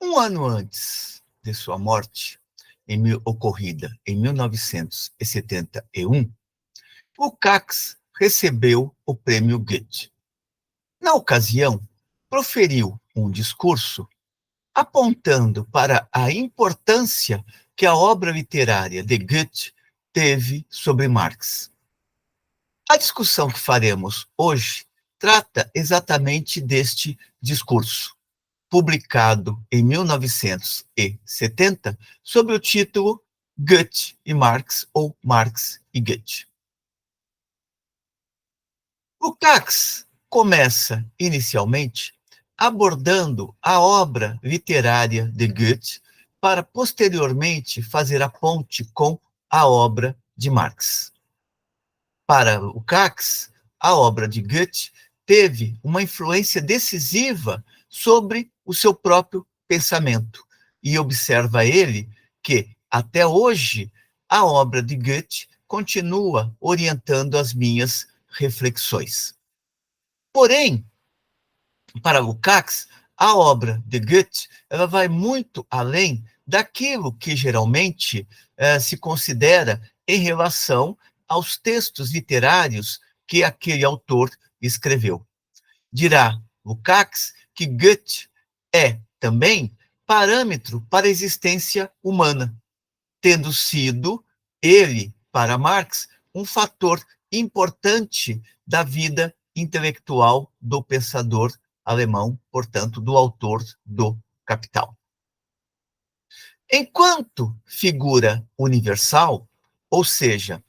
Um ano antes de sua morte, ocorrida em 1971, Lukács recebeu o Prêmio Goethe. Na ocasião, proferiu um discurso apontando para a importância que a obra literária de Goethe teve sobre Marx. A discussão que faremos hoje trata exatamente deste discurso, publicado em 1970, sob o título Goethe e Marx, ou Marx e Goethe. Lukács começa, inicialmente, abordando a obra literária de Goethe para, posteriormente, fazer a ponte com a obra de Marx. Para Lukács, a obra de Goethe teve uma influência decisiva sobre o seu próprio pensamento. E observa ele que, até hoje, a obra de Goethe continua orientando as minhas reflexões. Porém, para Lukács, a obra de Goethe ela vai muito além daquilo que geralmente se considera em relação aos textos literários que aquele autor escreveu. Dirá Lukács que Goethe é também parâmetro para a existência humana, tendo sido ele, para Marx, um fator importante da vida intelectual do pensador alemão, portanto, do autor do Capital. Enquanto figura universal, ou seja,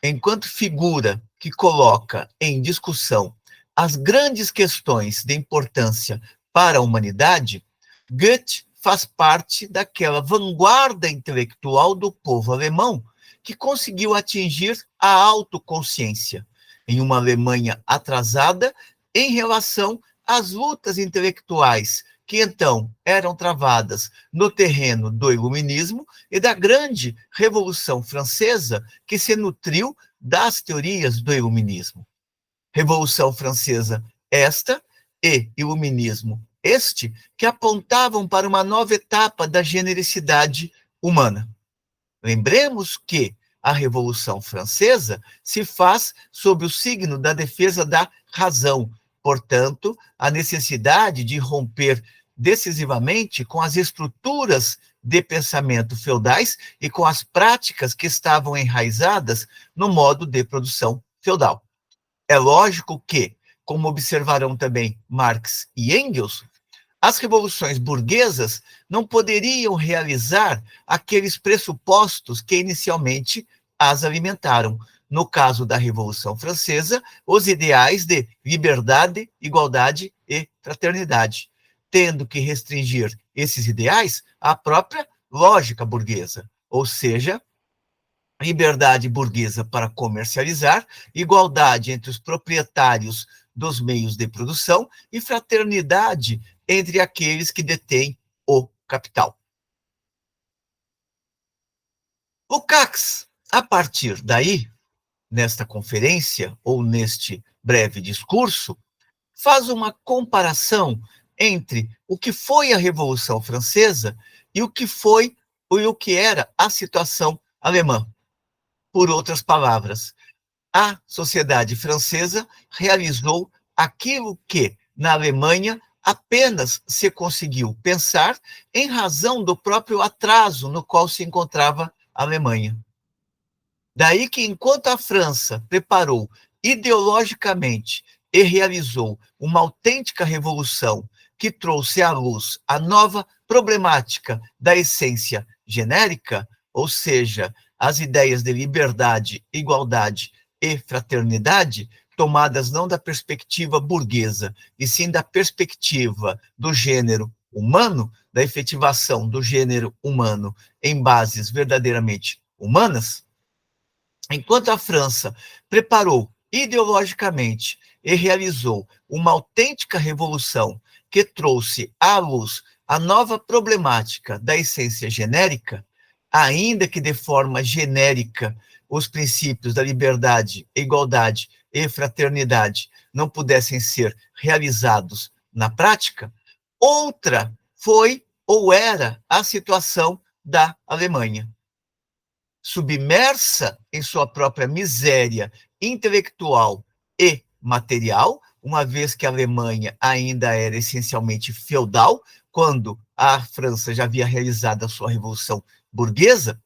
enquanto figura que coloca em discussão as grandes questões de importância para a humanidade, Goethe faz parte daquela vanguarda intelectual do povo alemão que conseguiu atingir a autoconsciência em uma Alemanha atrasada em relação às lutas intelectuais que então eram travadas no terreno do iluminismo e da grande Revolução Francesa que se nutriu das teorias do iluminismo. Revolução Francesa esta e iluminismo este que apontavam para uma nova etapa da genericidade humana. Lembremos que a Revolução Francesa se faz sob o signo da defesa da razão, portanto, a necessidade de romper decisivamente com as estruturas de pensamento feudais e com as práticas que estavam enraizadas no modo de produção feudal. É lógico que, como observarão também Marx e Engels, as revoluções burguesas não poderiam realizar aqueles pressupostos que inicialmente as alimentaram. No caso da Revolução Francesa, os ideais de liberdade, igualdade e fraternidade, tendo que restringir esses ideais à própria lógica burguesa, ou seja, liberdade burguesa para comercializar, igualdade entre os proprietários dos meios de produção e fraternidade entre aqueles que detêm o capital. Lukács, a partir daí, nesta conferência ou neste breve discurso, faz uma comparação entre o que foi a Revolução Francesa e o que era a situação alemã. Por outras palavras, a sociedade francesa realizou aquilo que, na Alemanha, apenas se conseguiu pensar em razão do próprio atraso no qual se encontrava a Alemanha. Daí que, enquanto a França preparou ideologicamente e realizou uma autêntica revolução que trouxe à luz a nova problemática da essência genérica, ou seja, as ideias de liberdade, igualdade e fraternidade, tomadas não da perspectiva burguesa, e sim da perspectiva do gênero humano, da efetivação do gênero humano em bases verdadeiramente humanas, enquanto a França preparou ideologicamente e realizou uma autêntica revolução que trouxe à luz a nova problemática da essência genérica, ainda que de forma genérica os princípios da liberdade, igualdade e fraternidade não pudessem ser realizados na prática, outra foi ou era a situação da Alemanha. Submersa em sua própria miséria intelectual e material, uma vez que a Alemanha ainda era essencialmente feudal, quando a França já havia realizado a sua revolução burguesa,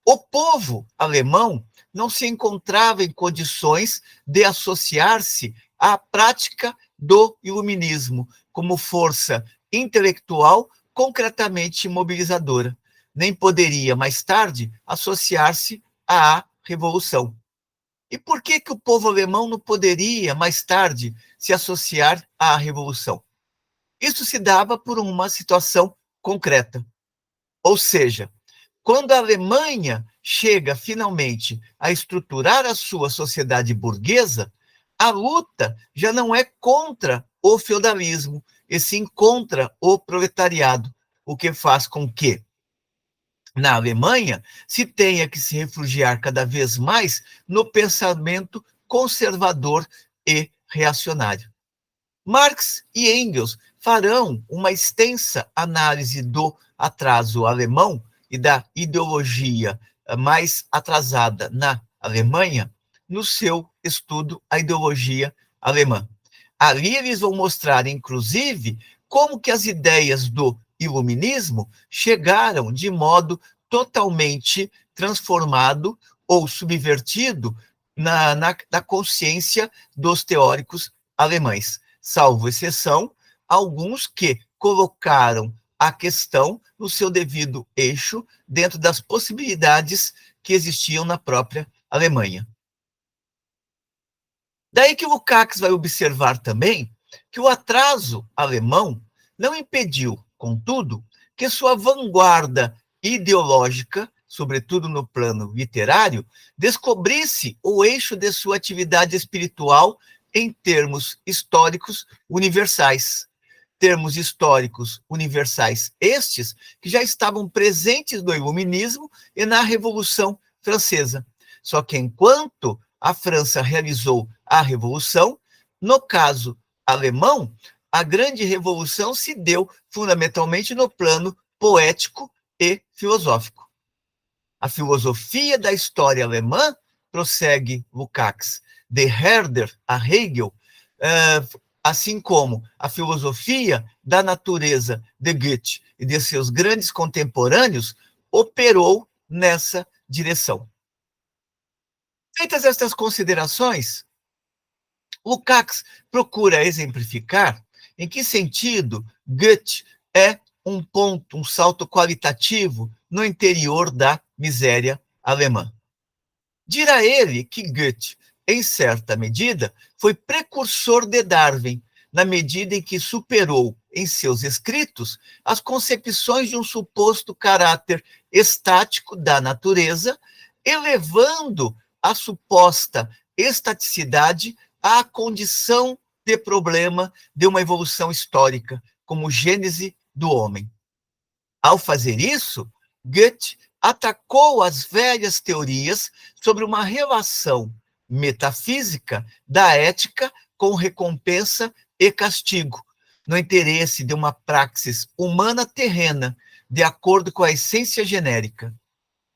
o povo alemão não se encontrava em condições de associar-se à prática do iluminismo como força intelectual concretamente mobilizadora, nem poderia mais tarde associar-se à revolução. E por que o povo alemão não poderia mais tarde se associar à revolução? Isso se dava por uma situação concreta. Ou seja, quando a Alemanha chega finalmente a estruturar a sua sociedade burguesa, a luta já não é contra o feudalismo, e sim contra o proletariado, o que faz com que, na Alemanha, se tenha que se refugiar cada vez mais no pensamento conservador e reacionário. Marx e Engels farão uma extensa análise do atraso alemão e da ideologia mais atrasada na Alemanha no seu estudo A Ideologia Alemã. Ali eles vão mostrar, inclusive, como que as ideias do iluminismo chegaram de modo totalmente transformado ou subvertido na consciência dos teóricos alemães, salvo exceção, alguns que colocaram a questão no seu devido eixo dentro das possibilidades que existiam na própria Alemanha. Daí que Lukács vai observar também que o atraso alemão não impediu, contudo, que sua vanguarda ideológica, sobretudo no plano literário, descobrisse o eixo de sua atividade espiritual em termos históricos universais. Termos históricos universais estes que já estavam presentes no Iluminismo e na Revolução Francesa. Só que enquanto a França realizou a Revolução, no caso alemão, a grande revolução se deu fundamentalmente no plano poético e filosófico. A filosofia da história alemã, prossegue Lukács, de Herder a Hegel, assim como a filosofia da natureza de Goethe e de seus grandes contemporâneos, operou nessa direção. Feitas estas considerações, Lukács procura exemplificar em que sentido Goethe é um ponto, um salto qualitativo no interior da miséria alemã. Dirá ele que Goethe, em certa medida, foi precursor de Darwin, na medida em que superou em seus escritos as concepções de um suposto caráter estático da natureza, elevando a suposta estaticidade à condição de problema de uma evolução histórica, como gênese do homem. Ao fazer isso, Goethe atacou as velhas teorias sobre uma relação metafísica da ética com recompensa e castigo, no interesse de uma praxis humana terrena, de acordo com a essência genérica.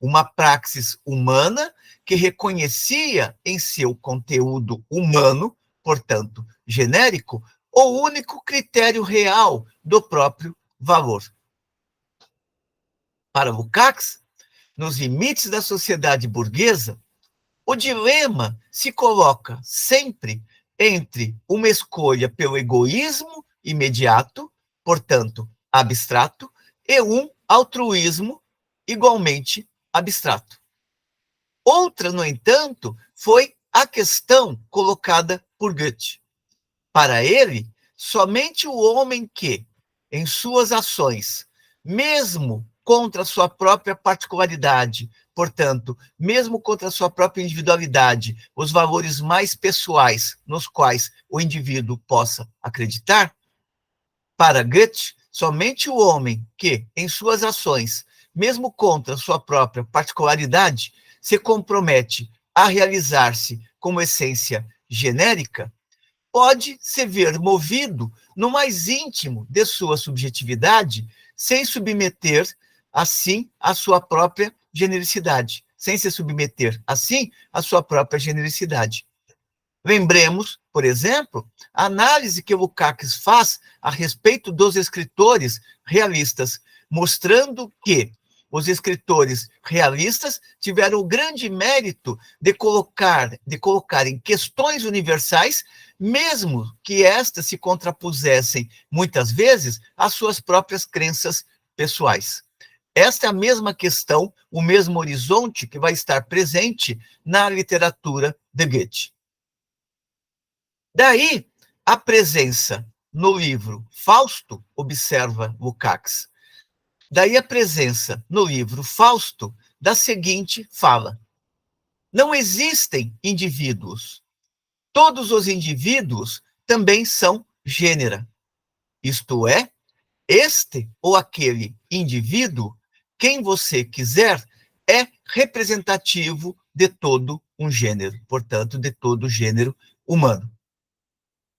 Uma praxis humana que reconhecia em seu conteúdo humano, portanto, genérico, o único critério real do próprio valor. Para Lukács, nos limites da sociedade burguesa, o dilema se coloca sempre entre uma escolha pelo egoísmo imediato, portanto, abstrato, e um altruísmo igualmente abstrato. Outra, no entanto, foi a questão colocada por Goethe. Para ele, somente o homem que, em suas ações, mesmo contra sua própria particularidade, portanto, mesmo contra sua própria individualidade, os valores mais pessoais nos quais o indivíduo possa acreditar, para Goethe, somente o homem que, em suas ações, mesmo contra sua própria particularidade, se compromete a realizar-se como essência genérica, pode se ver movido no mais íntimo de sua subjetividade, sem submeter, assim, a sua própria genericidade. Sem se submeter, assim, à sua própria genericidade. Lembremos, por exemplo, a análise que Lukács faz a respeito dos escritores realistas, mostrando que os escritores realistas tiveram o grande mérito de colocarem questões universais, mesmo que estas se contrapusessem, muitas vezes, às suas próprias crenças pessoais. Esta é a mesma questão, o mesmo horizonte que vai estar presente na literatura de Goethe. Daí, a presença no livro Fausto, observa Lukács, daí a presença no livro Fausto da seguinte fala: não existem indivíduos. Todos os indivíduos também são gênera. Isto é, este ou aquele indivíduo, quem você quiser, é representativo de todo um gênero, portanto, de todo o gênero humano.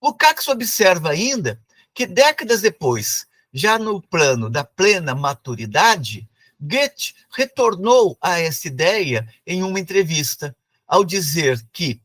Lukács observa ainda que décadas depois, já no plano da plena maturidade, Goethe retornou a essa ideia em uma entrevista, ao dizer que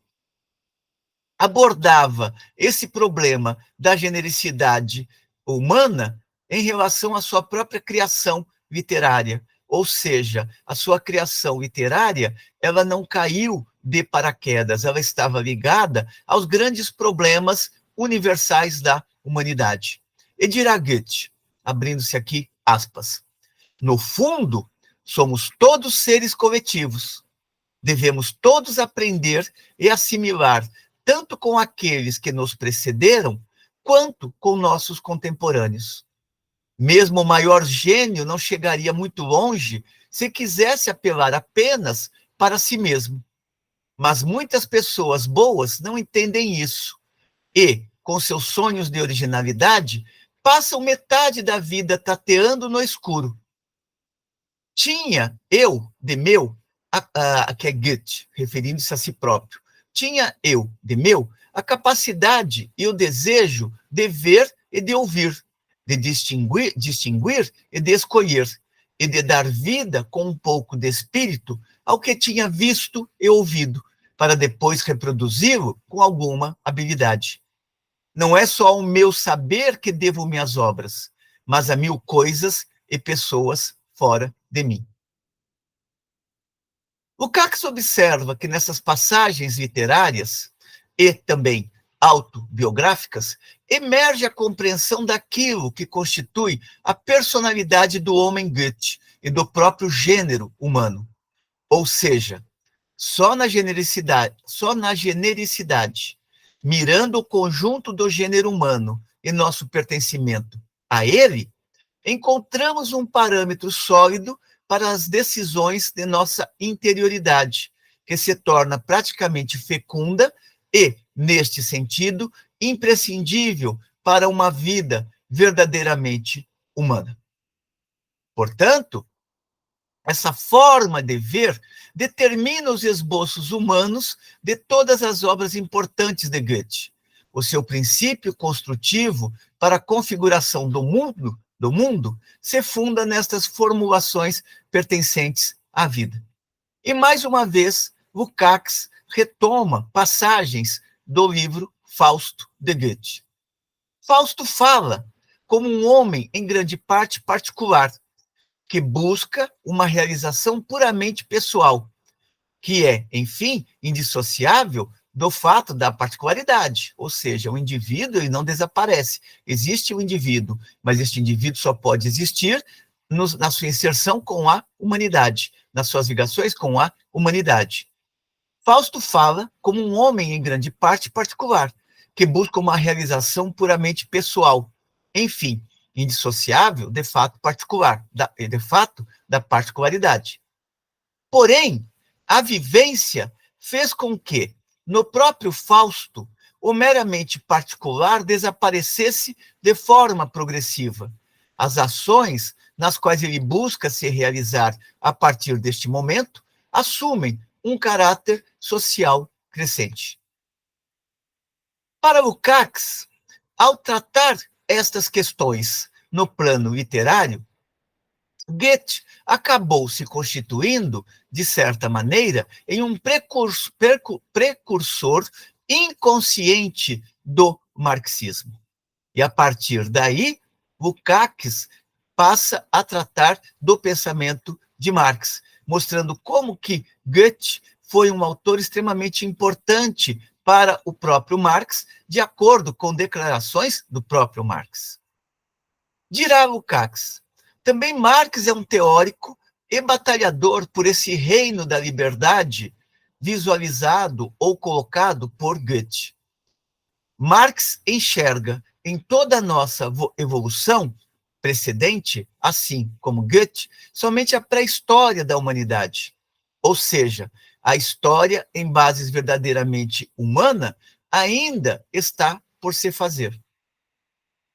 abordava esse problema da genericidade humana em relação à sua própria criação literária. Ou seja, a sua criação literária, ela não caiu de paraquedas, ela estava ligada aos grandes problemas universais da humanidade. E dirá Goethe, abrindo-se aqui aspas, no fundo, somos todos seres coletivos. Devemos todos aprender e assimilar tanto com aqueles que nos precederam, quanto com nossos contemporâneos. Mesmo o maior gênio não chegaria muito longe se quisesse apelar apenas para si mesmo. Mas muitas pessoas boas não entendem isso e, com seus sonhos de originalidade, passam metade da vida tateando no escuro. Tinha eu, de meu, que é Goethe, referindo-se a si próprio, tinha eu, de meu, a capacidade e o desejo de ver e de ouvir, de distinguir e de escolher, e de dar vida com um pouco de espírito ao que tinha visto e ouvido, para depois reproduzi-lo com alguma habilidade. Não é só ao meu saber que devo minhas obras, mas a 1000 coisas e pessoas fora de mim. Lukács observa que nessas passagens literárias e também autobiográficas emerge a compreensão daquilo que constitui a personalidade do homem Goethe e do próprio gênero humano. Ou seja, só na genericidade, mirando o conjunto do gênero humano e nosso pertencimento a ele, encontramos um parâmetro sólido para as decisões de nossa interioridade, que se torna praticamente fecunda e, neste sentido, imprescindível para uma vida verdadeiramente humana. Portanto, essa forma de ver determina os esboços humanos de todas as obras importantes de Goethe. O seu princípio construtivo para a configuração do mundo se funda nestas formulações pertencentes à vida. E, mais uma vez, Lukács retoma passagens do livro Fausto, de Goethe. Fausto fala como um homem, em grande parte, particular, que busca uma realização puramente pessoal, que é, enfim, indissociável do fato da particularidade, ou seja, o indivíduo ele não desaparece. Existe o indivíduo, mas este indivíduo só pode existir na sua inserção com a humanidade, nas suas ligações com a humanidade. Fausto fala como um homem, em grande parte, particular, que busca uma realização puramente pessoal, enfim, indissociável, de fato, particular, da particularidade. Porém, a vivência fez com que, no próprio Fausto, o meramente particular desaparecesse de forma progressiva. As ações nas quais ele busca se realizar a partir deste momento assumem um caráter social crescente. Para Lukács, ao tratar estas questões no plano literário, Goethe acabou se constituindo, de certa maneira, em um precursor inconsciente do marxismo. E, a partir daí, Lukács passa a tratar do pensamento de Marx, mostrando como que Goethe foi um autor extremamente importante para o próprio Marx, de acordo com declarações do próprio Marx. Dirá Lukács, também Marx é um teórico e batalhador por esse reino da liberdade visualizado ou colocado por Goethe. Marx enxerga em toda a nossa evolução precedente, assim como Goethe, somente a pré-história da humanidade, ou seja, a história em bases verdadeiramente humana ainda está por se fazer.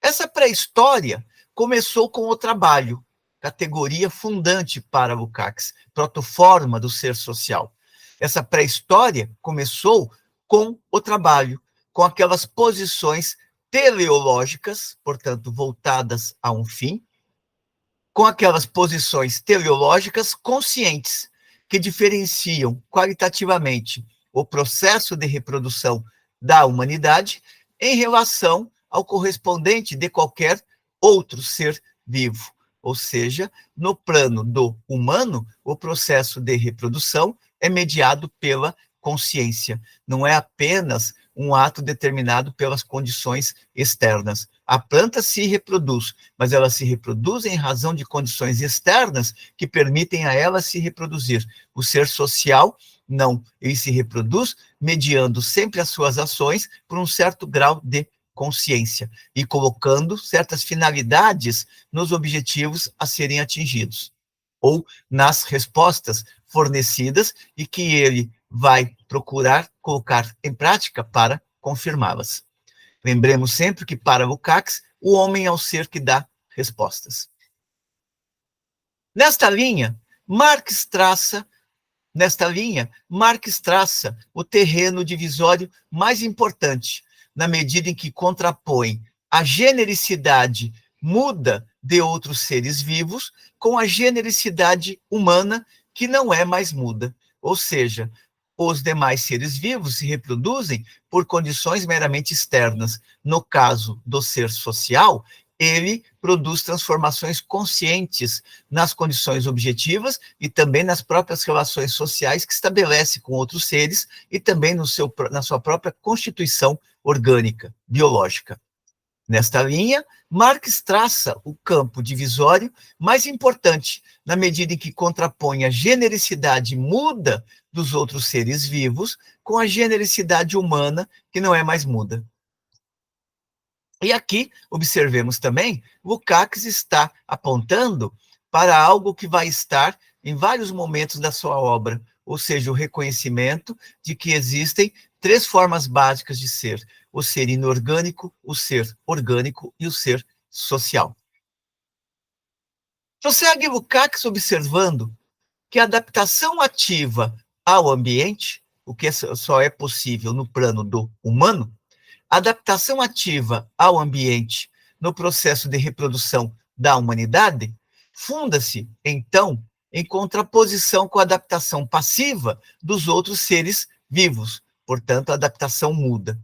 Essa pré-história começou com o trabalho, categoria fundante para Lukács, protoforma do ser social. Essa pré-história começou com o trabalho, com aquelas posições teleológicas, portanto, voltadas a um fim, com aquelas posições teleológicas conscientes, que diferenciam qualitativamente o processo de reprodução da humanidade em relação ao correspondente de qualquer outro ser vivo. Ou seja, no plano do humano, o processo de reprodução é mediado pela consciência, não é apenas um ato determinado pelas condições externas. A planta se reproduz, mas ela se reproduz em razão de condições externas que permitem a ela se reproduzir. O ser social, não, ele se reproduz mediando sempre as suas ações por um certo grau de consciência e colocando certas finalidades nos objetivos a serem atingidos ou nas respostas fornecidas e que ele vai procurar colocar em prática para confirmá-las. Lembremos sempre que, para Lukács, o homem é o ser que dá respostas. Nesta linha, Marx traça o terreno divisório mais importante, na medida em que contrapõe a genericidade muda de outros seres vivos com a genericidade humana, que não é mais muda. Ou seja, os demais seres vivos se reproduzem por condições meramente externas. No caso do ser social, ele produz transformações conscientes nas condições objetivas e também nas próprias relações sociais que estabelece com outros seres e também na sua própria constituição orgânica, biológica. Nesta linha, Marx traça o campo divisório mais importante, na medida em que contrapõe a genericidade muda dos outros seres vivos com a genericidade humana, que não é mais muda. E aqui, observemos também, Lukács está apontando para algo que vai estar em vários momentos da sua obra, ou seja, o reconhecimento de que existem três formas básicas de ser: o ser inorgânico, o ser orgânico e o ser social. Prossegue Lukács observando que a adaptação ativa ao ambiente, o que só é possível no plano do humano, a adaptação ativa ao ambiente no processo de reprodução da humanidade funda-se, então, em contraposição com a adaptação passiva dos outros seres vivos, portanto, a adaptação muda.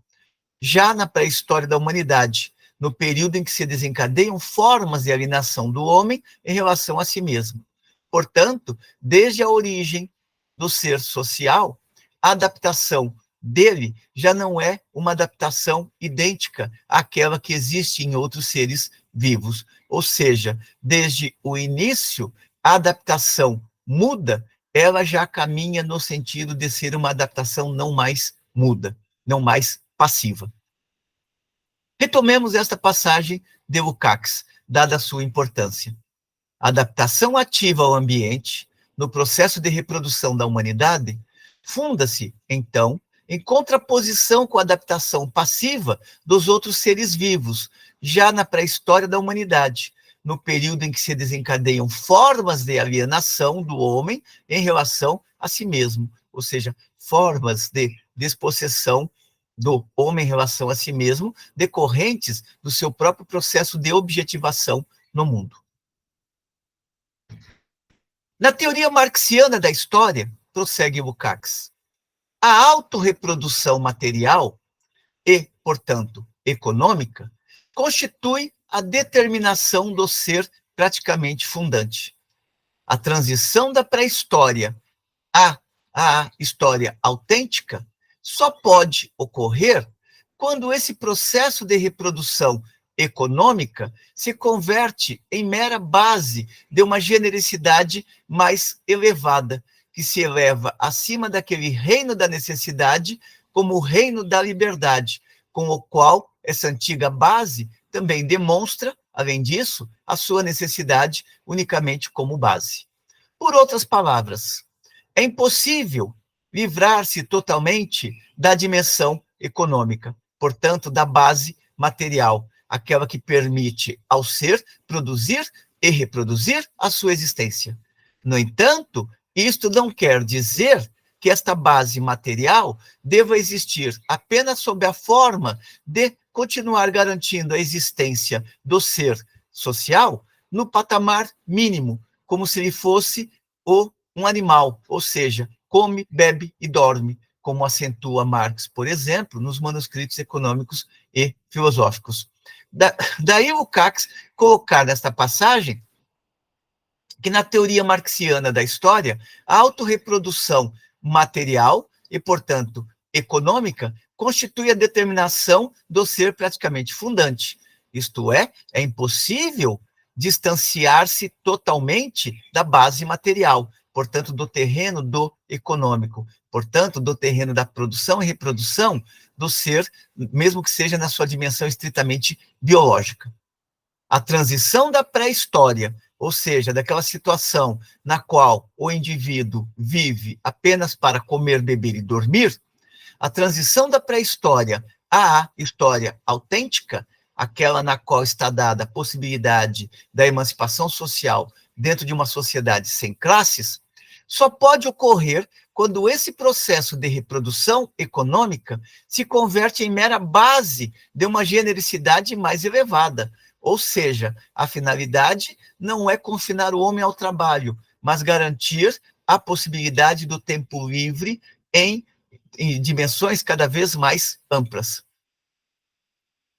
Já na pré-história da humanidade, no período em que se desencadeiam formas de alienação do homem em relação a si mesmo. Portanto, desde a origem do ser social, a adaptação dele já não é uma adaptação idêntica àquela que existe em outros seres vivos. Ou seja, desde o início, a adaptação muda, ela já caminha no sentido de ser uma adaptação não mais muda, não mais passiva. Retomemos esta passagem de Lukács, dada a sua importância. A adaptação ativa ao ambiente, no processo de reprodução da humanidade, funda-se, então, em contraposição com a adaptação passiva dos outros seres vivos, já na pré-história da humanidade, no período em que se desencadeiam formas de alienação do homem em relação a si mesmo, ou seja, formas de despossessão do homem em relação a si mesmo, decorrentes do seu próprio processo de objetivação no mundo. Na teoria marxiana da história, prossegue Lukács, a autorreprodução material e, portanto, econômica, constitui a determinação do ser praticamente fundante. A transição da pré-história à história autêntica só pode ocorrer quando esse processo de reprodução econômica se converte em mera base de uma genericidade mais elevada, que se eleva acima daquele reino da necessidade como o reino da liberdade, com o qual essa antiga base também demonstra, além disso, a sua necessidade unicamente como base. Por outras palavras, é impossível livrar-se totalmente da dimensão econômica, portanto, da base material, aquela que permite ao ser produzir e reproduzir a sua existência. No entanto, isto não quer dizer que esta base material deva existir apenas sob a forma de continuar garantindo a existência do ser social no patamar mínimo, como se ele fosse um animal, ou seja, come, bebe e dorme, como acentua Marx, por exemplo, nos manuscritos econômicos e filosóficos. Daí Lukács colocar nesta passagem que na teoria marxiana da história, a autorreprodução material e, portanto, econômica, constitui a determinação do ser praticamente fundante. Isto é impossível distanciar-se totalmente da base material, portanto, do terreno do econômico, portanto, do terreno da produção e reprodução do ser, mesmo que seja na sua dimensão estritamente biológica. A transição da pré-história, ou seja, daquela situação na qual o indivíduo vive apenas para comer, beber e dormir, a transição da pré-história à história autêntica, aquela na qual está dada a possibilidade da emancipação social dentro de uma sociedade sem classes, só pode ocorrer quando esse processo de reprodução econômica se converte em mera base de uma genericidade mais elevada. Ou seja, a finalidade não é confinar o homem ao trabalho, mas garantir a possibilidade do tempo livre em dimensões cada vez mais amplas.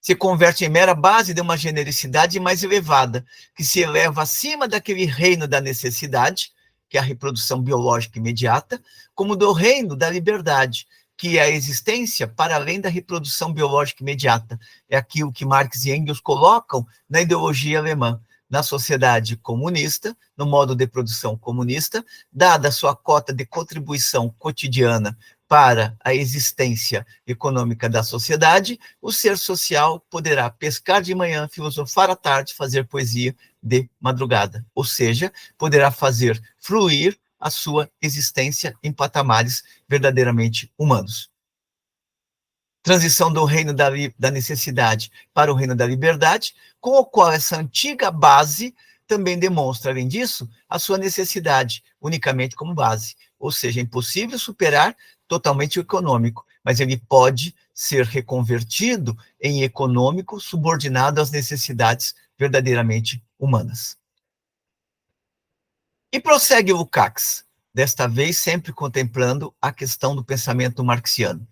Se converte em mera base de uma genericidade mais elevada, que se eleva acima daquele reino da necessidade, que é a reprodução biológica imediata, como do reino da liberdade, que é a existência para além da reprodução biológica imediata. É aquilo que Marx e Engels colocam na ideologia alemã. Na sociedade comunista, no modo de produção comunista, dada a sua cota de contribuição cotidiana para a existência econômica da sociedade, o ser social poderá pescar de manhã, filosofar à tarde, fazer poesia de madrugada. Ou seja, poderá fazer fluir a sua existência em verdadeiramente humanos. Transição do reino da necessidade para o reino da liberdade, com o qual essa antiga base também demonstra, além disso, a sua necessidade, unicamente como base. Ou seja, é impossível superar totalmente o econômico, mas ele pode ser reconvertido em econômico subordinado às necessidades verdadeiramente humanas. E prossegue Lukács, desta vez sempre contemplando a questão do pensamento marxiano.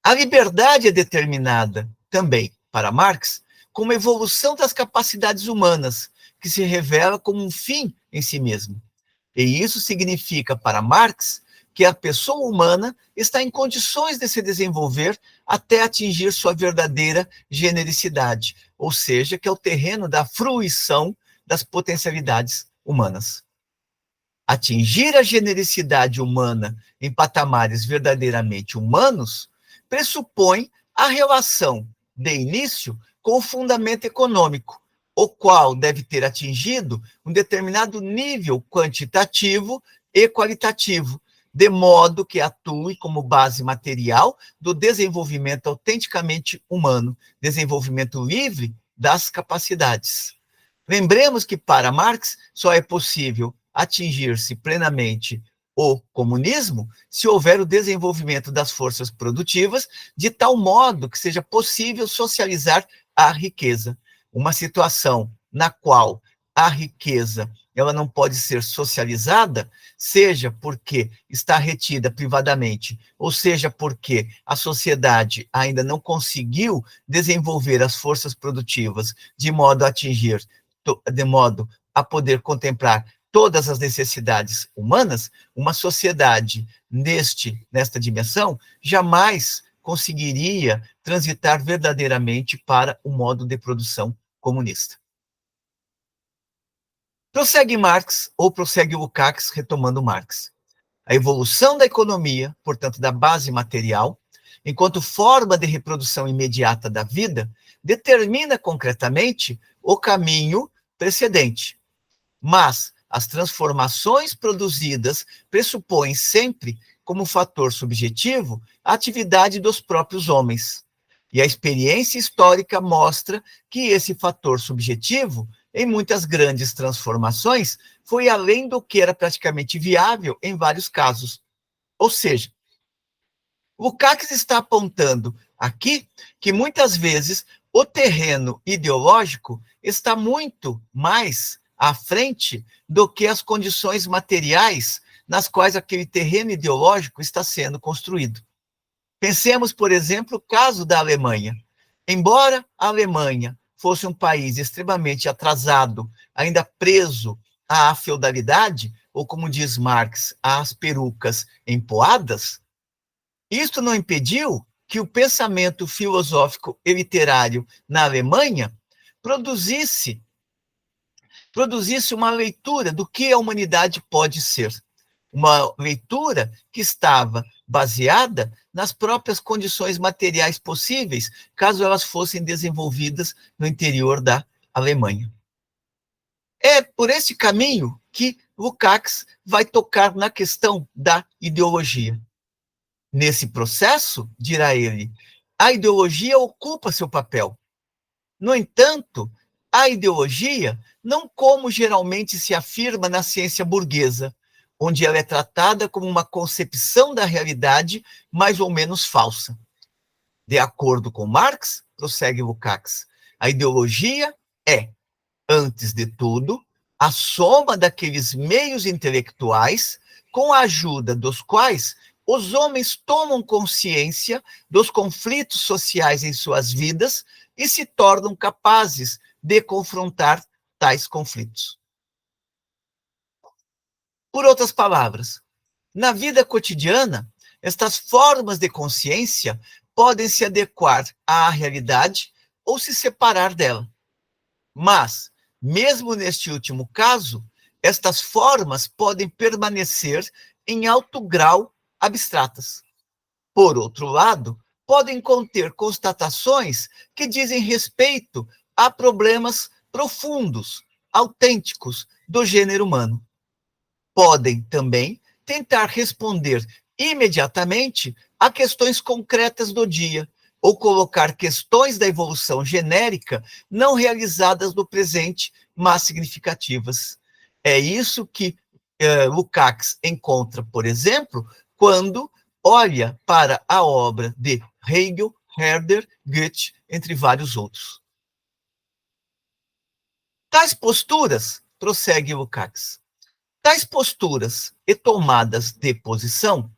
A liberdade é determinada também, para Marx, como evolução das capacidades humanas, que se revela como um fim em si mesmo. E isso significa, para Marx, que a pessoa humana está em condições de se desenvolver até atingir sua verdadeira genericidade, ou seja, que é o terreno da fruição das potencialidades humanas. Atingir a genericidade humana em patamares verdadeiramente humanos pressupõe a relação de início com o fundamento econômico, o qual deve ter atingido um determinado nível quantitativo e qualitativo, de modo que atue como base material do desenvolvimento autenticamente humano, desenvolvimento livre das capacidades. Lembremos que, para Marx, só é possível atingir-se plenamente o comunismo se houver o desenvolvimento das forças produtivas de tal modo que seja possível socializar a riqueza. Uma situação na qual a riqueza ela não pode ser socializada, seja porque está retida privadamente, ou seja porque a sociedade ainda não conseguiu desenvolver as forças produtivas de modo a atingir, de modo a poder contemplar todas as necessidades humanas, uma sociedade nesta dimensão jamais conseguiria transitar verdadeiramente para o modo de produção comunista. Prossegue Marx, ou prossegue Lukács, retomando Marx. A evolução da economia, portanto, da base material, enquanto forma de reprodução imediata da vida, determina concretamente o caminho precedente. Mas as transformações produzidas pressupõem sempre, como fator subjetivo, a atividade dos próprios homens. E a experiência histórica mostra que esse fator subjetivo, em muitas grandes transformações, foi além do que era praticamente viável em vários casos. Ou seja, Lukács está apontando aqui que muitas vezes o terreno ideológico está muito mais à frente do que as condições materiais nas quais aquele terreno ideológico está sendo construído. Pensemos, por exemplo, o caso da Alemanha. Embora a Alemanha fosse um país extremamente atrasado, ainda preso à feudalidade, ou como diz Marx, às perucas empoadas, isto não impediu que o pensamento filosófico e literário na Alemanha produzisse uma leitura do que a humanidade pode ser. Uma leitura que estava baseada nas próprias condições materiais possíveis, caso elas fossem desenvolvidas no interior da Alemanha. É por esse caminho que Lukács vai tocar na questão da ideologia. Nesse processo, dirá ele, a ideologia ocupa seu papel. No entanto, a ideologia, não como geralmente se afirma na ciência burguesa, onde ela é tratada como uma concepção da realidade mais ou menos falsa. De acordo com Marx, prossegue Lukács, a ideologia é, antes de tudo, a soma daqueles meios intelectuais com a ajuda dos quais os homens tomam consciência dos conflitos sociais em suas vidas e se tornam capazes de confrontar tais conflitos. Por outras palavras, na vida cotidiana, estas formas de consciência podem se adequar à realidade ou se separar dela. Mas, mesmo neste último caso, estas formas podem permanecer em alto grau abstratas. Por outro lado, podem conter constatações que dizem respeito a problemas profundos, autênticos do gênero humano. Podem também tentar responder imediatamente a questões concretas do dia, ou colocar questões da evolução genérica não realizadas no presente, mas significativas. É isso que Lukács encontra, por exemplo, quando olha para a obra de Hegel, Herder, Goethe, entre vários outros. Tais posturas, prossegue Lukács, tais posturas e tomadas de posição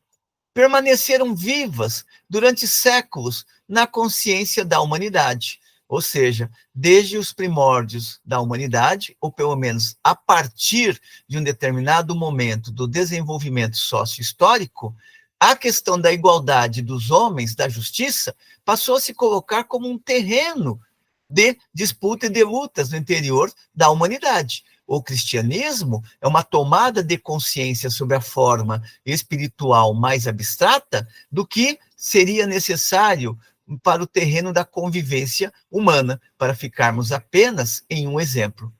permaneceram vivas durante séculos na consciência da humanidade, ou seja, desde os primórdios da humanidade, ou pelo menos a partir de um determinado momento do desenvolvimento sócio-histórico, a questão da igualdade dos homens, da justiça, passou a se colocar como um terreno de disputa e de lutas no interior da humanidade. O cristianismo é uma tomada de consciência sobre a forma espiritual mais abstrata do que seria necessário para o terreno da convivência humana, para ficarmos apenas em um exemplo.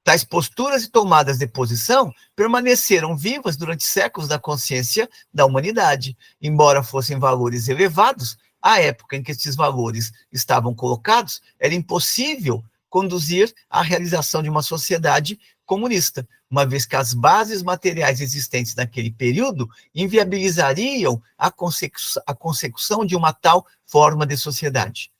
Tais posturas e tomadas de posição permaneceram vivas durante séculos na consciência da humanidade, embora fossem valores elevados. À época em que esses valores estavam colocados, era impossível conduzir à realização de uma sociedade comunista, uma vez que as bases materiais existentes naquele período inviabilizariam a consecução de uma tal forma de sociedade.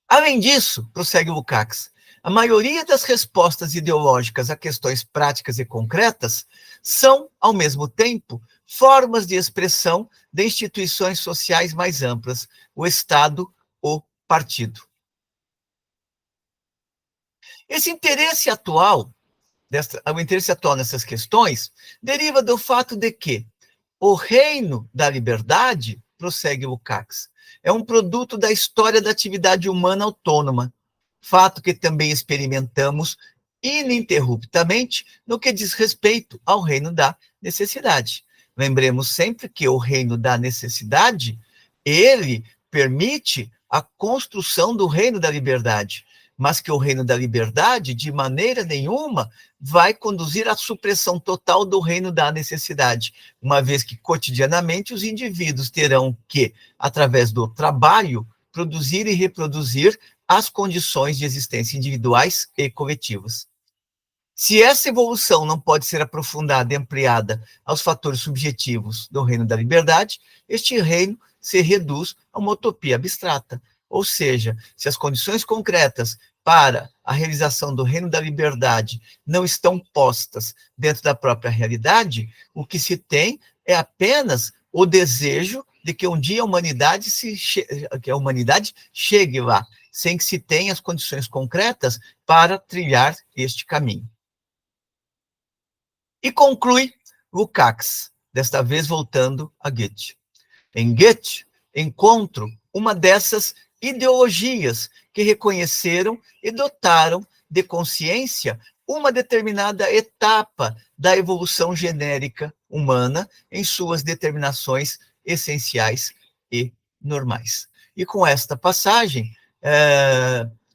Além disso, prossegue Lukács, A maioria das respostas ideológicas a questões práticas e concretas são, ao mesmo tempo, formas de expressão de instituições sociais mais amplas, o Estado, o partido. Esse interesse atual, o interesse atual nessas questões, deriva do fato de que o reino da liberdade, prossegue Lukács, é um produto da história da atividade humana autônoma, fato que também experimentamos ininterruptamente no que diz respeito ao reino da necessidade. Lembremos sempre que o reino da necessidade, ele permite a construção do reino da liberdade, mas que o reino da liberdade, de maneira nenhuma, vai conduzir à supressão total do reino da necessidade, uma vez que cotidianamente os indivíduos terão que, através do trabalho, produzir e reproduzir as condições de existência individuais e coletivas. Se essa evolução não pode ser aprofundada e ampliada aos fatores subjetivos do reino da liberdade, este reino se reduz a uma utopia abstrata. Ou seja, se as condições concretas para a realização do reino da liberdade não estão postas dentro da própria realidade, o que se tem é apenas o desejo de que um dia que a humanidade chegue lá, sem que se tenha as condições concretas para trilhar este caminho. E conclui Lukács, desta vez voltando a Goethe. Em Goethe, encontro uma dessas ideologias que reconheceram e dotaram de consciência uma determinada etapa da evolução genérica humana em suas determinações essenciais e normais. E com esta passagem,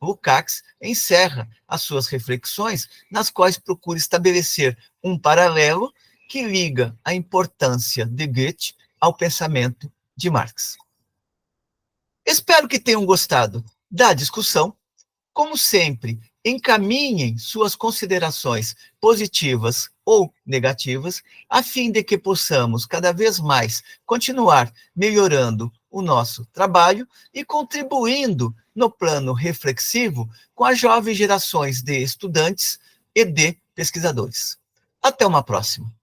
Lukács encerra as suas reflexões, nas quais procura estabelecer um paralelo que liga a importância de Goethe ao pensamento de Marx. Espero que tenham gostado da discussão. Como sempre, encaminhem suas considerações positivas ou negativas, a fim de que possamos cada vez mais continuar melhorando o nosso trabalho e contribuindo no plano reflexivo com as jovens gerações de estudantes e de pesquisadores. Até uma próxima.